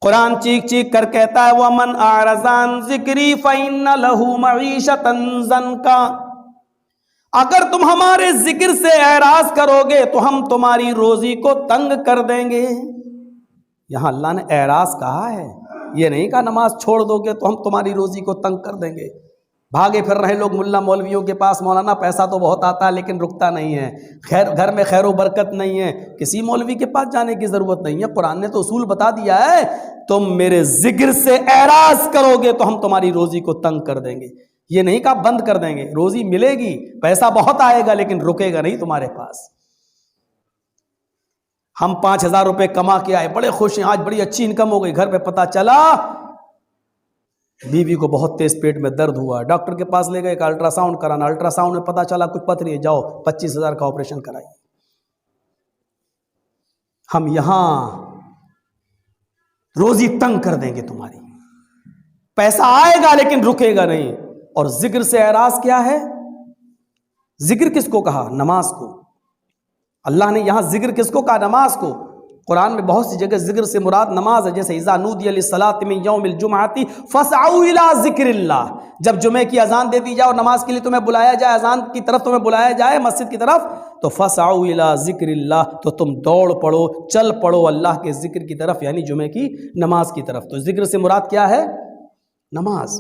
قرآن چیخ چیخ کر کہتا ہے وَمَنْ أَعْرَضَ عَنْ ذِكْرِي فَإِنَّ لَهُ مَعِيشَةً ضَنْكًا، اگر تم ہمارے ذکر سے اعراض کرو گے تو ہم تمہاری روزی کو تنگ کر دیں گے۔ یہاں اللہ نے اعراض کہا ہے، یہ نہیں کہا نماز چھوڑ دو گے تو ہم تمہاری روزی کو تنگ کر دیں گے۔ بھاگے پھر رہے لوگ ملا مولویوں کے پاس، مولانا پیسہ تو بہت آتا ہے لیکن رکتا نہیں ہے، گھر میں خیر و برکت نہیں ہے، کسی مولوی کے پاس جانے کی ضرورت نہیں ہے۔ قرآن نے تو اصول بتا دیا ہے، تم میرے ذکر سے اعراض کرو گے تو ہم تمہاری روزی کو تنگ کر دیں گے۔ یہ نہیں کہا بند کر دیں گے، روزی ملے گی، پیسہ بہت آئے گا لیکن رکے گا نہیں تمہارے پاس۔ ہم 5,000 روپے کما کے آئے، بڑے خوش ہیں، آج بڑی اچھی انکم ہو گئی، گھر پہ پتہ چلا بیوی کو بہت تیز پیٹ میں درد ہوا، ڈاکٹر کے پاس لے گئے کہ الٹرا ساؤنڈ کرانا، الٹرا ساؤنڈ میں پتہ چلا کچھ پتھری ہے، جاؤ 25,000 کا آپریشن کرائیے۔ ہم یہاں روزی تنگ کر دیں گے تمہاری، پیسہ آئے گا لیکن رکے گا نہیں۔ اور ذکر سے اعراض کیا ہے؟ ذکر کس کو کہا؟ نماز کو۔ اللہ نے یہاں ذکر کس کو کہا؟ نماز کو۔ قرآن میں بہت سی جگہ ذکر سے مراد نماز ہے، جیسے اذا نودی للصلاۃ من یوم الجمعۃ فاسعوا الی ذکر اللہ، جب جمعے کی اذان دے دی جائے اور نماز کے لیے تمہیں بلایا جائے، اذان کی طرف تمہیں بلایا جائے مسجد کی طرف، تو فاسعوا الی ذکر اللہ، تو تم دوڑ پڑو، چل پڑو اللہ کے ذکر کی طرف، یعنی جمعے کی نماز کی طرف۔ تو ذکر سے مراد کیا ہے؟ نماز۔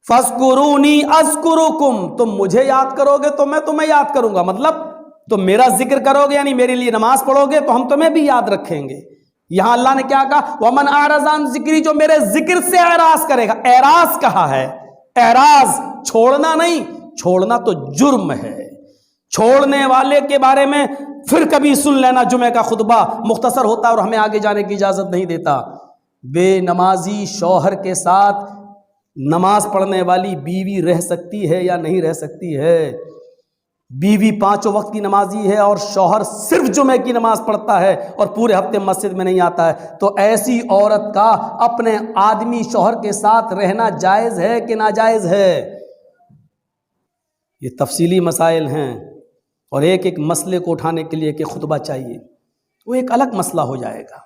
فاذکرونی اذکرکم، تم مجھے یاد کرو گے تو میں تمہیں یاد کروں گا، مطلب تم میرا ذکر کرو گے یعنی میرے لیے نماز پڑھو گے تو ہم تمہیں بھی یاد رکھیں گے۔ یہاں اللہ نے کیا کہا؟ وَمَنْ أَعْرَضَ عَنْ ذِكْرِي، جو میرے ذکر سے اعراض کرے گا۔ اعراض کہا ہے، اعراض چھوڑنا نہیں، چھوڑنا تو جرم ہے۔ چھوڑنے والے کے بارے میں پھر کبھی سن لینا، جمعہ کا خطبہ مختصر ہوتا ہے اور ہمیں آگے جانے کی اجازت نہیں دیتا۔ بے نمازی شوہر کے ساتھ نماز پڑھنے والی بیوی رہ سکتی ہے یا نہیں رہ سکتی ہے؟ بیوی 5 وقت کی نمازی ہے اور شوہر صرف جمعے کی نماز پڑھتا ہے اور پورے ہفتے مسجد میں نہیں آتا ہے، تو ایسی عورت کا اپنے آدمی شوہر کے ساتھ رہنا جائز ہے کہ ناجائز ہے؟ یہ تفصیلی مسائل ہیں، اور ایک ایک مسئلے کو اٹھانے کے لیے کہ خطبہ چاہیے، وہ ایک الگ مسئلہ ہو جائے گا۔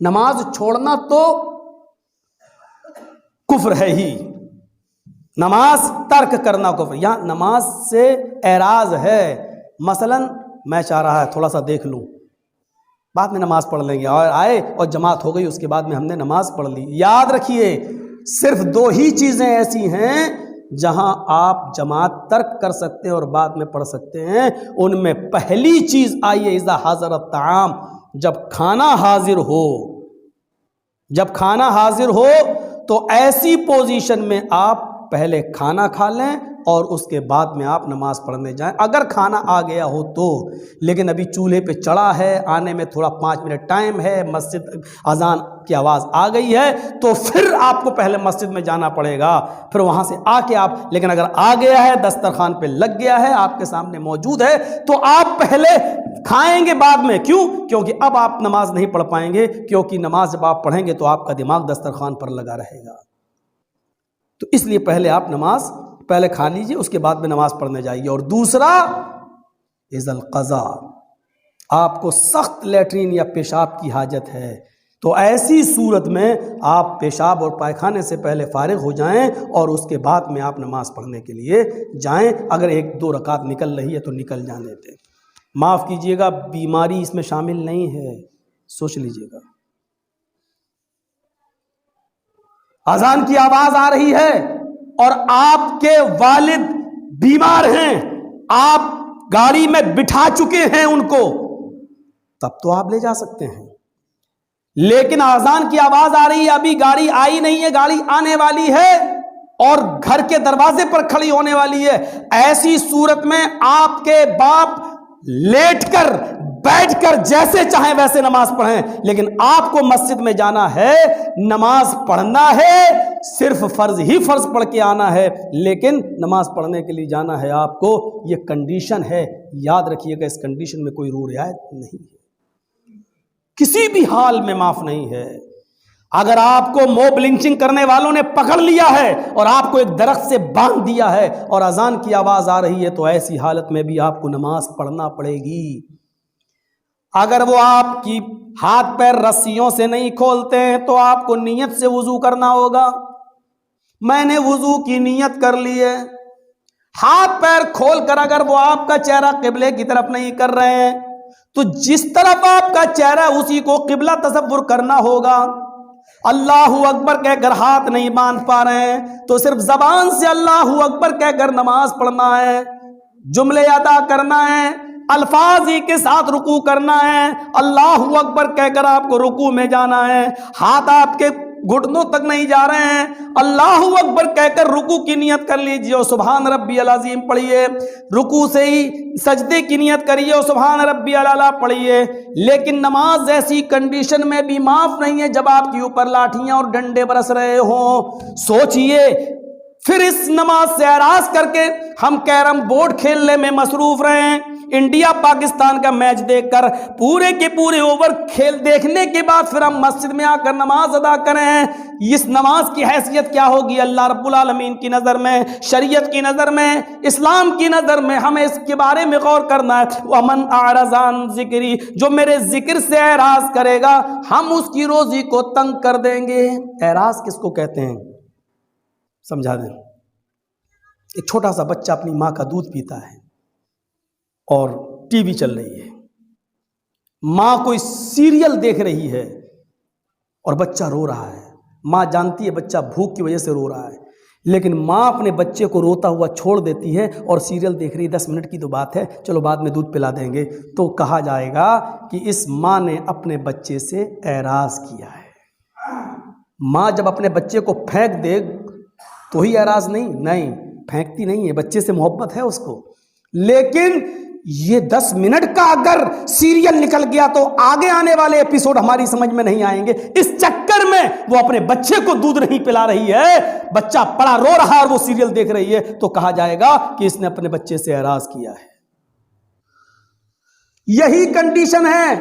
نماز چھوڑنا تو کفر ہے ہی، نماز ترک کرنا کفر۔ یہاں نماز سے اعراض ہے، مثلا میں چاہ رہا ہے تھوڑا سا دیکھ لوں، بعد میں نماز پڑھ لیں گے، اور آئے اور جماعت ہو گئی، اس کے بعد میں ہم نے نماز پڑھ لی۔ یاد رکھیے صرف 2 ہی چیزیں ایسی ہیں جہاں آپ جماعت ترک کر سکتے ہیں اور بعد میں پڑھ سکتے ہیں۔ ان میں پہلی چیز آئی ہے اذا حضر الطعام، جب کھانا حاضر ہو، جب کھانا حاضر ہو تو ایسی پوزیشن میں آپ پہلے کھانا کھا لیں اور اس کے بعد میں آپ نماز پڑھنے جائیں، اگر کھانا آ گیا ہو تو۔ لیکن ابھی چولہے پہ چڑھا ہے، آنے میں تھوڑا 5 منٹ ٹائم ہے، مسجد اذان کی آواز آ گئی ہے، تو پھر آپ کو پہلے مسجد میں جانا پڑے گا، پھر وہاں سے آ کے آپ، لیکن اگر آ گیا ہے، دسترخوان پہ لگ گیا ہے، آپ کے سامنے موجود ہے، تو آپ پہلے کھائیں گے بعد میں۔ کیوں؟ کیونکہ اب آپ نماز نہیں پڑھ پائیں گے، کیونکہ نماز جب آپ پڑھیں گے تو آپ کا دماغ دسترخوان پر لگا رہے گا۔ تو اس لیے پہلے آپ نماز پہلے کھا لیجئے، اس کے بعد میں نماز پڑھنے جائیے۔ اور دوسرا اذا القضاء، آپ کو سخت لیٹرین یا پیشاب کی حاجت ہے، تو ایسی صورت میں آپ پیشاب اور پائخانے سے پہلے فارغ ہو جائیں اور اس کے بعد میں آپ نماز پڑھنے کے لیے جائیں۔ اگر 1-2 رکعت نکل رہی ہے تو نکل جانے دیں۔ معاف کیجئے گا، بیماری اس میں شامل نہیں ہے، سوچ لیجئے گا۔ اذان کی آواز آ رہی ہے اور آپ کے والد بیمار ہیں، آپ گاڑی میں بٹھا چکے ہیں ان کو، تب تو آپ لے جا سکتے ہیں۔ لیکن اذان کی آواز آ رہی ہے، ابھی گاڑی آئی نہیں ہے، گاڑی آنے والی ہے اور گھر کے دروازے پر کھڑی ہونے والی ہے، ایسی صورت میں آپ کے باپ لیٹ کر بیٹھ کر جیسے چاہیں ویسے نماز پڑھیں، لیکن آپ کو مسجد میں جانا ہے، نماز پڑھنا ہے، صرف فرض ہی فرض پڑھ کے آنا ہے، لیکن نماز پڑھنے کے لیے جانا ہے آپ کو۔ یہ کنڈیشن ہے، یاد رکھیے گا، اس کنڈیشن میں کوئی رو رعایت نہیں ہے، کسی بھی حال میں معاف نہیں ہے۔ اگر آپ کو موب لنچنگ کرنے والوں نے پکڑ لیا ہے اور آپ کو ایک درخت سے باندھ دیا ہے اور اذان کی آواز آ رہی ہے، تو ایسی حالت میں بھی آپ کو نماز پڑھنا پڑے گی۔ اگر وہ آپ کی ہاتھ پیر رسیوں سے نہیں کھولتے ہیں تو آپ کو نیت سے وضو کرنا ہوگا. میں نے وضو کی نیت کر لی ہے. ہاتھ پیر کھول کر اگر وہ آپ کا چہرہ قبلے کی طرف نہیں کر رہے ہیں تو جس طرف آپ کا چہرہ اسی کو قبلہ تصور کرنا ہوگا. اللہ اکبر کہہ کر ہاتھ نہیں باندھ پا رہے ہیں تو صرف زبان سے اللہ اکبر کہہ کر نماز پڑھنا ہے, جملے ادا کرنا ہے, الفاظ ہی کے ساتھ رکوع کرنا ہے. اللہ اکبر کہہ کر آپ کو رکوع میں جانا ہے. ہاتھ آپ کے گھٹنوں تک نہیں جا رہے ہیں, اللہ اکبر کہہ کر رکوع کی نیت کر لیجئے اور سبحان ربی العظیم پڑھیے. رکوع سے ہی سجدے کی نیت کریے اور سبحان ربی الاعلیٰ پڑھیے. لیکن نماز ایسی کنڈیشن میں بھی معاف نہیں ہے جب آپ کے اوپر لاٹھیاں اور ڈنڈے برس رہے ہوں. سوچئے پھر اس نماز سے اعراض کر کے ہم کیرم بورڈ کھیلنے میں مصروف رہے ہیں. انڈیا پاکستان کا میچ دیکھ کر پورے کے پورے اوور کھیل دیکھنے کے بعد پھر ہم مسجد میں آ کر نماز ادا کریں. اس نماز کی حیثیت کیا ہوگی اللہ رب العالمین کی نظر میں, شریعت کی نظر میں, اسلام کی نظر میں؟ ہمیں اس کے بارے میں غور کرنا ہے. وَمَنْ أَعْرَضَ عَنْ ذِكْرِي, جو میرے ذکر سے اعراض کرے گا ہم اس کی روزی کو تنگ کر دیں گے. اعراض کس کو کہتے ہیں سمجھا دیں. ایک چھوٹا سا بچہ اپنی ماں کا دودھ پیتا ہے اور ٹی وی چل رہی ہے, ماں کوئی سیریل دیکھ رہی ہے اور بچہ رو رہا ہے. ماں جانتی ہے بچہ بھوک کی وجہ سے رو رہا ہے, لیکن ماں اپنے بچے کو روتا ہوا چھوڑ دیتی ہے اور سیریل دیکھ رہی ہے. 10 منٹ کی تو بات ہے, چلو بعد میں دودھ پلا دیں گے. تو کہا جائے گا کہ اس ماں نے اپنے بچے سے اعراض کیا ہے. ماں جب اپنے بچے کو پھینک دے تو ہی اعراض نہیں, پھینکتی نہیں ہے, بچے سے محبت ہے اس کو. لیکن یہ 10 منٹ کا اگر سیریل نکل گیا تو آگے آنے والے ایپیسوڈ ہماری سمجھ میں نہیں آئیں گے. اس چکر میں وہ اپنے بچے کو دودھ نہیں پلا رہی ہے, بچہ پڑا رو رہا اور وہ سیریل دیکھ رہی ہے, تو کہا جائے گا کہ اس نے اپنے بچے سے اعراض کیا ہے. یہی کنڈیشن ہے.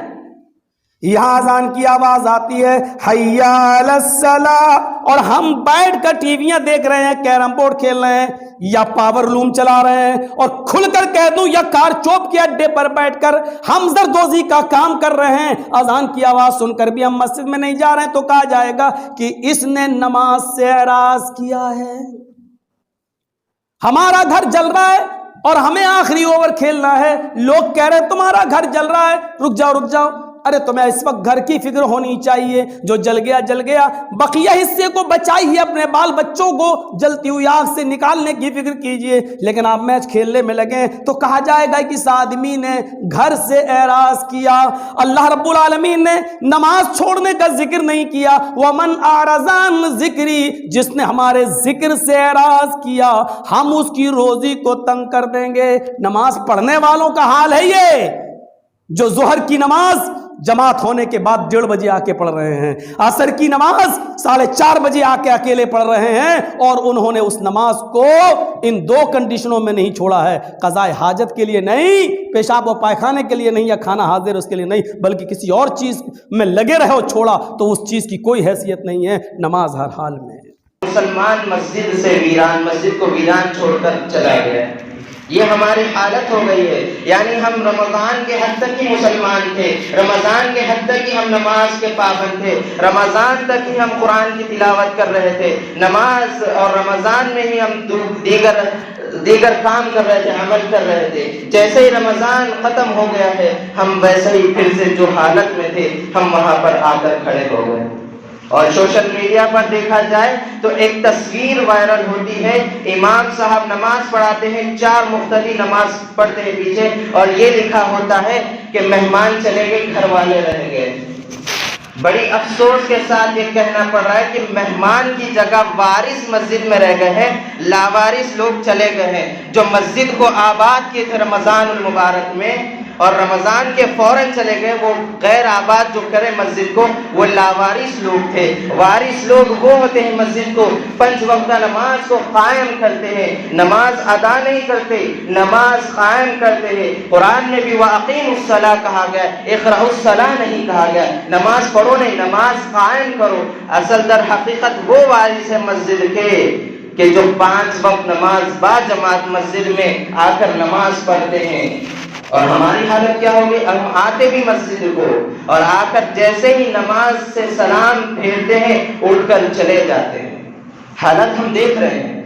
یہاں اذان کی آواز آتی ہے حی علی الصلاۃ اور ہم بیٹھ کر ٹی ویاں دیکھ رہے ہیں, کیرم بورڈ کھیل رہے ہیں یا پاور لوم چلا رہے ہیں, اور کھل کر کہہ دوں یا کار چوپ کے اڈے پر بیٹھ کر ہم زردوزی کا کام کر رہے ہیں, اذان کی آواز سن کر بھی ہم مسجد میں نہیں جا رہے ہیں, تو کہا جائے گا کہ اس نے نماز سے اعراض کیا ہے. ہمارا گھر جل رہا ہے اور ہمیں آخری اوور کھیلنا ہے, لوگ کہہ رہے ہیں تمہارا گھر جل رہا ہے, رک جاؤ. ارے تمہیں اس وقت گھر کی فکر ہونی چاہیے, جو جل گیا, بقیہ حصے کو بچائیے, اپنے بال بچوں کو جلتی ہوئی آگ سے نکالنے کی فکر کیجئے. لیکن آپ میچ کھیلنے میں لگے تو کہا جائے گا کہ اس آدمی نے گھر سے اعراض کیا. اللہ رب العالمین نے نماز چھوڑنے کا ذکر نہیں کیا. وَمَنْ أَعْرَضَ عَنْ ذِكْرِي, جس نے ہمارے ذکر سے اعراض کیا ہم اس کی روزی کو تنگ کر دیں گے. نماز پڑھنے والوں کا حال ہے یہ, جو ظہر کی نماز جماعت ہونے کے بعد 1:30 بجے آ کے پڑھ رہے ہیں, عصر کی نماز 4:30 بجے آ کے اکیلے پڑھ رہے ہیں, اور انہوں نے اس نماز کو ان 2 کنڈیشنوں میں نہیں چھوڑا ہے. قضاء حاجت کے لیے نہیں, پیشاب و پائخانے کے لیے نہیں, یا کھانا حاضر اس کے لیے نہیں, بلکہ کسی اور چیز میں لگے رہے ہو چھوڑا تو اس چیز کی کوئی حیثیت نہیں ہے. نماز ہر حال میں. مسلمان مسجد سے ویران, مسجد کو ویران چھوڑ کر چلا گیا. یہ ہماری حالت ہو گئی ہے. یعنی ہم رمضان کے حد تک ہی مسلمان تھے, رمضان کے حد تک ہی ہم نماز کے پابند تھے, رمضان تک ہی ہم قرآن کی تلاوت کر رہے تھے, نماز اور رمضان میں ہی ہم دیگر کام کر رہے تھے, عمل کر رہے تھے. جیسے ہی رمضان ختم ہو گیا ہے ہم ویسے ہی پھر سے جو حالت میں تھے ہم وہاں پر آ کر کھڑے ہو گئے. اور سوشل میڈیا پر دیکھا جائے تو ایک تصویر وائرل ہوتی ہے, امام صاحب نماز پڑھاتے ہیں, 4 مختلف نماز پڑھتے ہیں پیچھے, اور یہ لکھا ہوتا ہے کہ مہمان چلے گئے گھر والے رہ گئے. بڑی افسوس کے ساتھ یہ کہنا پڑ رہا ہے کہ مہمان کی جگہ وارث مسجد میں رہ گئے ہیں, لاوارث لوگ چلے گئے ہیں. جو مسجد کو آباد کیے تھے رمضان المبارک میں اور رمضان کے فوراً چلے گئے, وہ غیر آباد جو کرے مسجد کو وہ لاوارث لوگ تھے. وارث لوگ وہ ہوتے ہیں مسجد کو 5 وقتہ نماز کو قائم کرتے ہیں, نماز ادا نہیں کرتے, نماز قائم کرتے ہیں. قرآن میں بھی وَأَقِيمُوا الصَّلَاةَ کہا گیا, اقرأوا الصَّلَاةَ نہیں کہا گیا. نماز پڑھو نہیں, نماز قائم کرو. اصل در حقیقت وہ وارث ہے مسجد کے کہ جو 5 وقت نماز با جماعت مسجد میں آ کر نماز پڑھتے ہیں. اور ہماری حالت کیا ہوگی؟ ہم آتے بھی مسجد کو اور آ کر جیسے ہی نماز سے سلام پھیرتے ہیں اٹھ کر چلے جاتے ہیں۔ حالت ہم دیکھ رہے ہیں،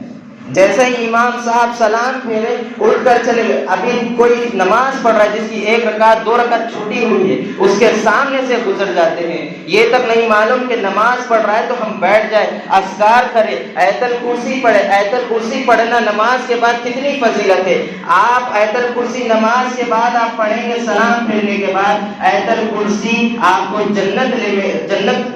جیسے ہی امام صاحب سلام پھیرے اٹھ کر چلے گئے۔ ابھی کوئی نماز پڑھ رہا ہے جس کی 1 رکعت 2 رکعت چھوٹی ہوئی ہے، اس کے سامنے سے گزر جاتے ہیں، یہ تک نہیں معلوم کہ نماز پڑھ رہا ہے تو ہم بیٹھ جائیں، اذکار کرے، آیت الکرسی پڑھے۔ آیت الکرسی پڑھنا نماز کے بعد کتنی فضیلت ہے! آپ آیت الکرسی نماز کے بعد آپ پڑھیں گے، سلام پھیرنے کے بعد آیت الکرسی آپ کو جنت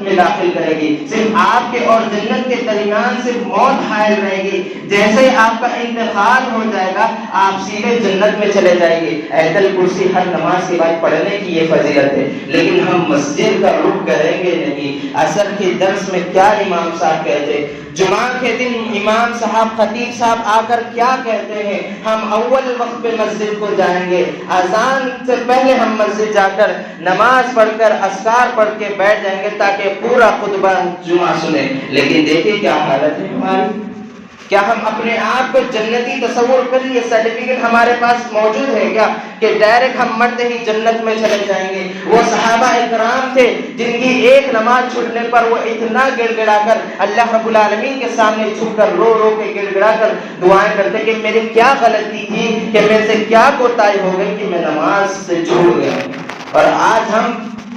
میں داخل کرے گی۔ صرف آپ کے اور جنت کے درمیان صرف موت حائل رہے گی، جیسے آپ کا انتقال ہو جائے گا آپ سیدھے جنت میں چلے جائیں گے۔ آیت الکرسی ہر نماز کے بعد پڑھنے کی یہ فضیلت ہے، لیکن ہم مسجد کا رخ کریں گے نہیں۔ عصر کے درس میں کیا امام صاحب کہتے، جمعہ کے دن امام صاحب خطیب صاحب آ کر کیا کہتے ہیں، ہم اول وقت پہ مسجد کو جائیں گے، اذان سے پہلے ہم مسجد جا کر نماز پڑھ کر اذکار پڑھ کے بیٹھ جائیں گے تاکہ پورا خطبہ جمعہ سنیں۔ لیکن دیکھیے کیا حالت ہے ہماری، کیا ہم اپنے آپ کو جنتی تصور کر لیے؟ سرٹیفکیٹ ہمارے پاس موجود ہے کیا کہ ڈائریکٹ ہم مرتے ہی جنت میں چلے جائیں گے؟ وہ صحابہ اکرام تھے جن کی ایک نماز چھوٹنے پر وہ اتنا گڑ گڑا کر اللہ رب العالمین کے سامنے جھک کر رو رو کے گڑ گڑا کر دعائیں کرتے کہ میری کیا غلطی تھی، کہ میرے سے کیا کوتاہی ہو گئی کہ میں نماز سے چھوٹ گیا۔ اور آج ہم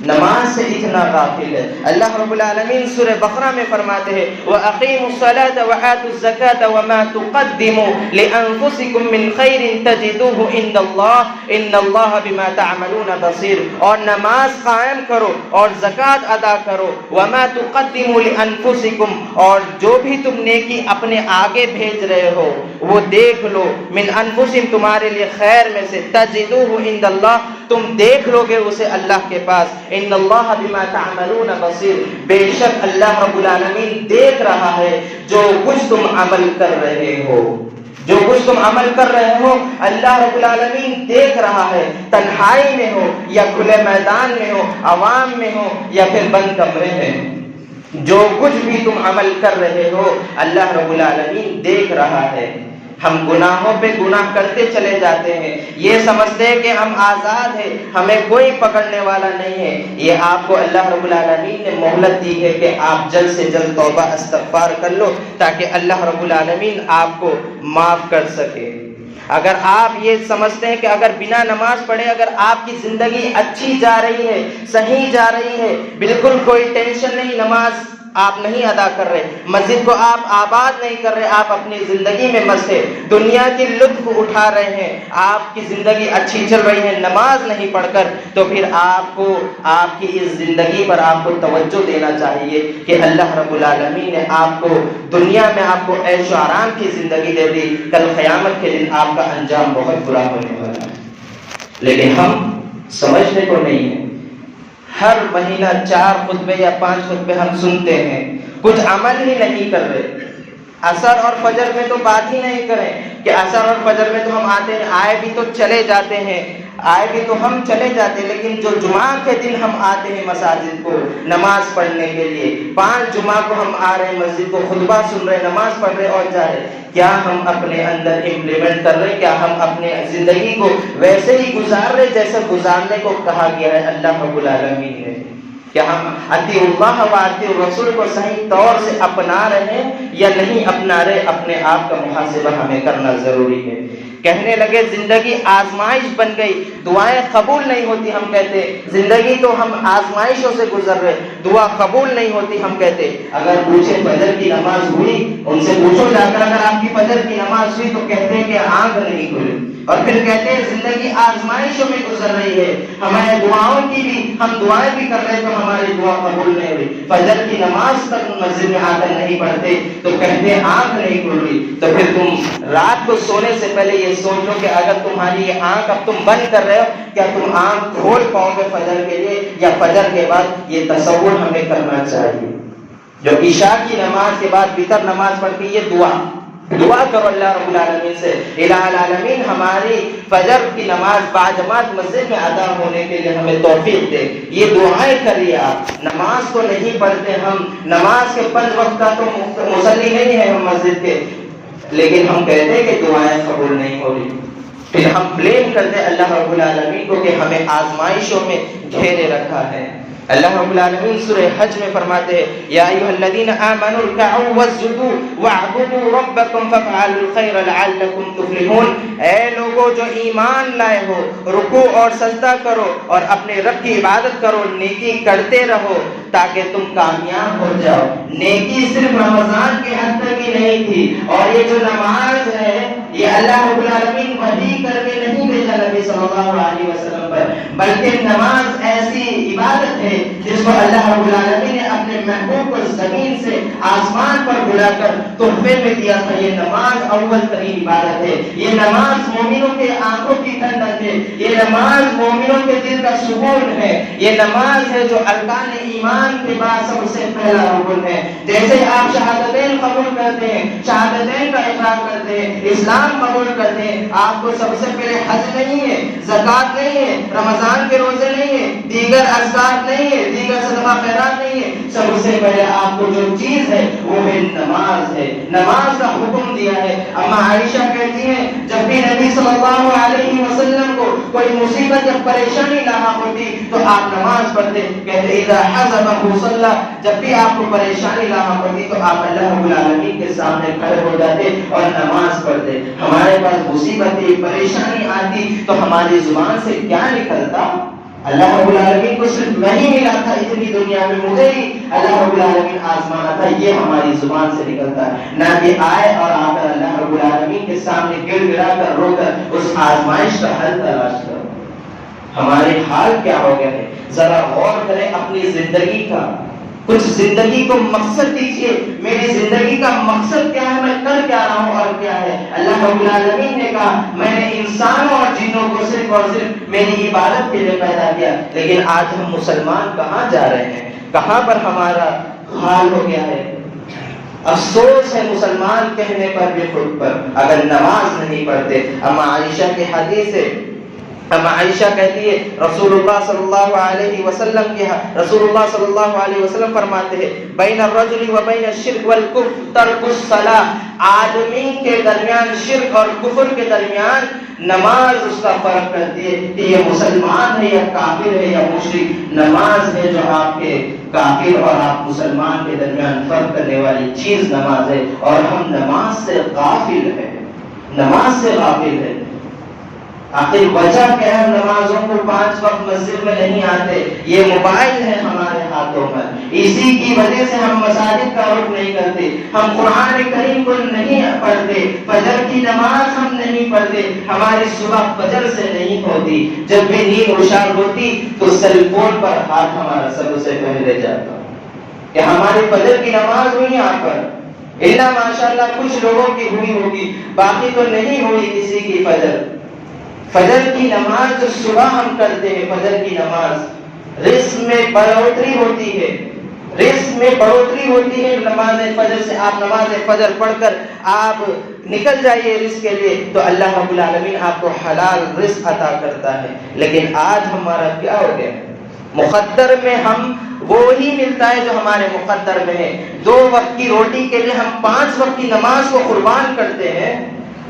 نماز سے اتنا غافل ہے۔ اللہ رب العالمین سورہ بقرہ میں فرماتے ہیں وَأَقِيمُوا الصَّلَاةَ وَآتُوا الزَّكَاةَ وَمَا تُقَدِّمُوا لِأَنفُسِكُم مِّن خَيْرٍ تَجِدُوهُ عِندَ اللَّهِ إِنَّ اللَّهَ بِمَا تَعْمَلُونَ بَصِيرٌ۔ اور نماز قائم کرو اور زکوٰۃ ادا کرو، وَمَا تُقَدِّمُوا لِأَنفُسِكُم، اور جو بھی تم نیکی اپنے آگے بھیج رہے ہو وہ دیکھ لو، من انفسہم تمہارے لیے خیر میں سے، تجدوہ عند اللہ تم دیکھ لو گے اسے اللہ کے پاس، ان اللہ بما تعملون بصیر، بے شک اللہ رب العالمین دیکھ رہا ہے جو کچھ تم عمل کر رہے ہو، جو کچھ تم عمل کر رہے ہو اللہ رب العالمین دیکھ رہا ہے، تنہائی میں ہو یا کھلے میدان میں ہو، عوام میں ہو یا پھر بند کمرے میں، جو کچھ بھی تم عمل کر رہے ہو اللہ رب العالمین دیکھ رہا ہے۔ ہم گناہوں پہ گناہ کرتے چلے جاتے ہیں، یہ سمجھتے ہیں کہ ہم آزاد ہیں، ہمیں کوئی پکڑنے والا نہیں ہے۔ یہ آپ کو اللہ رب العالمین نے مہلت دی ہے کہ آپ جلد سے جلد توبہ استغفار کر لو تاکہ اللہ رب العالمین آپ کو معاف کر سکے۔ اگر آپ یہ سمجھتے ہیں کہ اگر بنا نماز پڑھے اگر آپ کی زندگی اچھی جا رہی ہے، صحیح جا رہی ہے، بالکل کوئی ٹینشن نہیں، نماز آپ نہیں ادا کر رہے، مسجد کو آپ آباد نہیں کر رہے، آپ اپنی زندگی میں مست ہیں، دنیا کی لطف اٹھا رہے ہیں، آپ کی زندگی اچھی چل رہی ہے نماز نہیں پڑھ کر، تو پھر آپ کو آپ کی اس زندگی پر آپ کو توجہ دینا چاہیے کہ اللہ رب العالمین نے آپ کو دنیا میں آپ کو عیش و آرام کی زندگی دے دی، کل قیامت کے دن آپ کا انجام بہت برا ہونے والا ہے۔ لیکن ہم سمجھنے کو نہیں ہے، ہر مہینہ 4 خطبے یا 5 خطبے ہم سنتے ہیں، کچھ عمل ہی نہیں کر رہے۔ عصر اور فجر میں تو بات ہی نہیں کریں کہ عصر اور فجر میں تو ہم آتے ہیں، آئے بھی تو چلے جاتے ہیں، آئے بھی تو ہم چلے جاتے ہیں، لیکن جو جمعہ کے دن ہم آتے ہیں مساجد کو نماز پڑھنے کے لیے، 5 جمعہ کو ہم آ رہے ہیں مسجد کو، خطبہ سن رہے، نماز پڑھ رہے اور جا رہے، کیا ہم اپنے اندر امپلیمنٹ کر رہے، کیا ہم اپنے زندگی کو ویسے ہی گزار رہے جیسے گزارنے کو کہا گیا ہے اللہ رب العالمین نے؟ کیا ہم اطیعوا اللہ و اطیعوا الرسول کو صحیح طور سے اپنا رہے ہیں یا نہیں اپنا رہے؟ اپنے آپ کا محاسبہ ہمیں کرنا ضروری ہے۔ کہنے لگے زندگی آزمائش بن گئی، دعائیں قبول نہیں ہوتی، ہم کہتے زندگی تو ہم آزمائشوں سے گزر رہے، دعا قبول نہیں ہوتی، ہم کہتے اگر پوچھے فجر کی نماز ہوئی، ان سے پوچھو جا کر اگر آپ کی فجر کی نماز ہوئی تو کہتے ہیں کہ آنکھ نہیں کھلی، اور پھر کہتے ہیں زندگی آزمائشوں میں گزر رہی ہے، ہمارے دعاؤں کی بھی ہم دعائیں بھی کر رہے تو ہماری دعا قبول نہیں ہوئی، فجر کی نماز تک مسجد میں آ کر نہیں پڑھتے تو کہتے ہیں آنکھ نہیں کھل رہی۔ تو پھر تم رات کو سونے سے پہلے یہ سوچ لو کہ اگر تمہاری یہ آنکھ اب تم بند کر رہے ہو، کیا تم آنکھ کھول پاؤ گے فجر کے لیے یا فجر کے بعد؟ یہ تصور ہمیں کرنا چاہیے۔ جو عشاء کی نماز کے بعد وتر نماز پڑھ کے یہ دعا کرو اللہ رب العالمین سے، الہ العالمین ہماری فجر کی نماز باجماعت مسجد میں ادا ہونے کے لیے ہمیں توفیق دے۔ یہ دعائیں کریے آپ۔ نماز تو نہیں پڑھتے ہم، نماز کے 5 وقت کا تو مصلی نہیں ہے ہم مسجد کے، لیکن ہم کہتے ہیں کہ دعائیں قبول نہیں ہو رہی۔ پھر ہم بلیم کرتے ہیں اللہ رب العالمین کو کہ ہمیں آزمائشوں میں گھیرے رکھا ہے۔ اللہ رب العالمین سورہ حج میں فرماتے ہیں یا ایھا الذین آمنوا ارکعوا واسجدوا واعبدوا ربکم فافعلوا الخیر لعلکم تفلحون، اے لوگوں جو ایمان لائے ہو، رکوع اور سجدہ کرو اور اپنے رب کی عبادت کرو، نیکی کرتے رہو تاکہ تم کامیاب ہو جاؤ۔ نیکی صرف رمضان کے حد تک ہی نہیں تھی، اور یہ جو نماز ہے یہ اللہ رب العالمین وحی کر کے نہیں بھیجا نبی صلی اللہ علیہ وسلم پر، بلکہ نماز ایسی عبادت ہے جس کو اللہ رب العالمین نے اپنے محبوب کو زمین سے آسمان پر بلا کر تحفے میں دیا تھا۔ یہ نماز اول ترین عبادت ہے، یہ نماز مومنوں کے آنکھوں کی ٹھنڈک ہے، یہ نماز مومنوں کے دل کا سکون ہے، یہ نماز ہے جو ارکان ایمان کے بعد سب سے پہلا رکن ہے۔ جیسے آپ شہادتین قبول کرتے ہیں، شہادتین کا اقرار کرتے ہیں، اسلام قبول کرتے ہیں، آپ کو سب سے پہلے حج نہیں ہے، زکوٰۃ نہیں ہے، رمضان کے روزے نہیں ہے، دیگر اذکار نہیں ہے، دیگر صدقہ خیرات نہیں ہے، سب سے پہلے آپ کو جو چیز ہے وہ ہے نماز ہے، نماز کا حکم دیا ہے۔ اما عائشہ کہتی ہیں جب بھی نبی صلی اللہ علیہ وسلم کو کوئی مصیبت یا پریشانی لاحق ہوتی تو آپ نماز پڑھتے، کہتے اذا حزبه صلى، جب بھی آپ کو پریشانی لاحق ہوتی تو آپ اللہ رب العالمین کے سامنے کھڑے ہو جاتے اور نماز پڑھتے۔ ہمارے پاس مصیبتیں پریشانی آتی تو ہماری زبان سے کیا نکلتا؟ اللہ رب العالمین کو صرف میں ہی ملا تھا اتنی دنیا میں، مجھے ہی اللہ رب العالمین آزمانا تھا، یہ ہماری زبان سے نکلتا ہے، نہ کہ آئے اور آ کر اللہ رب العالمین کے سامنے گر گرا کر رو کر اس آزمائش کا حل تلاش کرو۔ ہمارے حال کیا ہو گئے ہیں؟ ذرا غور کریں اپنی زندگی کا، کچھ زندگی کو مقصد دیجئے، میری زندگی کا مقصد کیا ہے، میں کر کیا رہا ہوں اور کیا ہے۔ اللہ رب العالمین نے کہا میں نے انسانوں اور جنوں کو صرف اور صرف میری عبادت کے لیے پیدا کیا، لیکن آج ہم مسلمان کہاں جا رہے ہیں، کہاں پر ہمارا حال ہو گیا ہے۔ افسوس ہے مسلمان کہنے پر بھی خود پر اگر نماز نہیں پڑھتے۔ اما عائشہ کی حدیث ہے، اما عائشہ کہتی ہے رسول اللہ صلی اللہ علیہ وسلم کی، رسول اللہ صلی اللہ علیہ وسلم فرماتے ہیں بین الرجل و بین الشرک والکفر ترک الصلاۃ، آدمی کے درمیان شرک اور کفر کے درمیان نماز اس کا فرق کرتی ہے کہ یہ مسلمان ہے یا کافر ہے یا مشرک۔ نماز ہے جو آپ کے کافر اور آپ مسلمان کے درمیان فرق کرنے والی چیز نماز ہے، اور ہم نماز سے غافل ہیں، نماز سے غافل ہیں۔ آخر وجہ کیا ہے نمازوں کو 5 وقت مسجد میں نہیں آتے؟ یہ موبائل ہے ہمارے ہاتھوں میں، اسی کی وجہ سے ہم مساجد کا رخ نہیں کرتے، ہم قرآن کریم کو نہیں پڑھتے، فجر کی نماز ہم نہیں پڑھتے، ہماری صبح فجر سے نہیں ہوتی، جب بھی نیند ہوشیار ہوتی تو سیل فون پر ہاتھ ہمارا سب سے پہلے جاتا کہ ہماری فجر کی نماز ہوئی یہاں پر، اللہ ماشاءاللہ کچھ لوگوں کی ہوئی ہوگی، باقی تو نہیں ہوئی کسی کی فجر۔ فجر کی نماز جو صبح ہم کرتے ہیں، فجر کی نماز، رزق میں بڑھوتری ہوتی ہے، رزق میں بڑھوتری ہوتی ہے نماز فجر سے۔ آپ نماز فجر پڑھ کر آپ نکل جائیے رزق کے لیے تو اللہ رب العالمین آپ کو حلال رزق عطا کرتا ہے۔ لیکن آج ہمارا کیا ہو گیا؟ مقدر میں ہم وہی ملتا ہے جو ہمارے مقدر میں ہے۔ 2 وقت کی روٹی کے لیے ہم 5 وقت کی نماز کو قربان کرتے ہیں،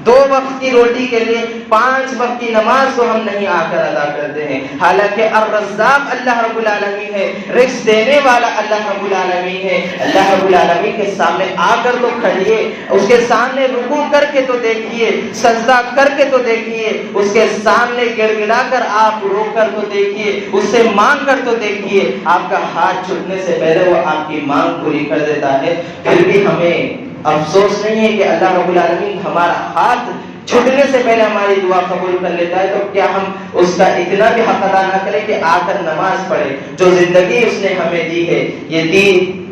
2 وقت کی روٹی کے لیے 5 وقت کی نماز کو ہم نہیں آ کر ادا کرتے ہیں، حالانکہ الرزاق اللہ رب العالمین ہے، رزق دینے والا اللہ رب العالمین ہے۔ اللہ رب العالمین کے سامنے آ کر تو کھڑیے، اس کے سامنے رکوع کر کے تو دیکھیے، سجدہ کر کے تو دیکھیے، اس کے سامنے گڑ گڑا کر آپ رو کر تو دیکھیے، اس سے مانگ کر تو دیکھیے، آپ کا ہاتھ چھوٹنے سے پہلے وہ آپ کی مانگ پوری کر دیتا ہے۔ پھر بھی ہمیں افسوس نہیں ہے کہ اللہ رب العالمین ہمارا ہاتھ چھوٹنے سے پہلے ہماری دعا قبول کر لیتا ہے، تو کیا ہم اس کا اتنا بھی حق ادا نہ کریں کہ آ کر نماز پڑھیں؟ جو زندگی اس نے ہمیں دی ہے، یہ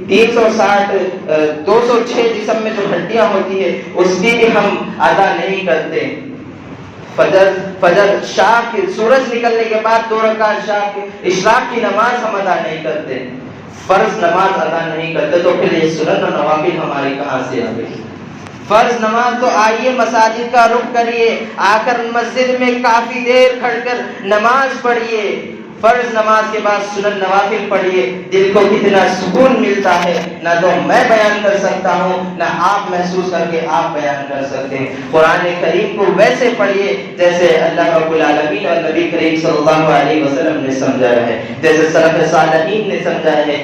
360 206 جسم میں جو ہڈیاں ہوتی ہے اس کی بھی ہم ادا نہیں کرتے۔ فجر شام کے سورج نکلنے کے بعد 2 رکعت شام کے اشراق کی نماز ہم ادا نہیں کرتے، فرض نماز ادا نہیں کرتے، تو پھر یہ سنن اور نوافل ہماری کہاں سے آ گئی؟ فرض نماز تو آئیے مساجد کا رخ کریے، آ کر مسجد میں کافی دیر کھڑ کر نماز پڑھیے، فرض نماز کے بعد سنن نوافل پڑھیے، دل کو کتنا سکون ملتا ہے، نہ تو میں بیان کر سکتا ہوں نہ آپ محسوس کر کے آپ بیان کر سکتے ہیں۔ قرآن کریم کو ویسے پڑھیے جیسے اللہ رب العالمین اور نبی کریم صلی اللہ علیہ وسلم نے سمجھا ہے، جیسے سلف صالحین نے سمجھا ہے۔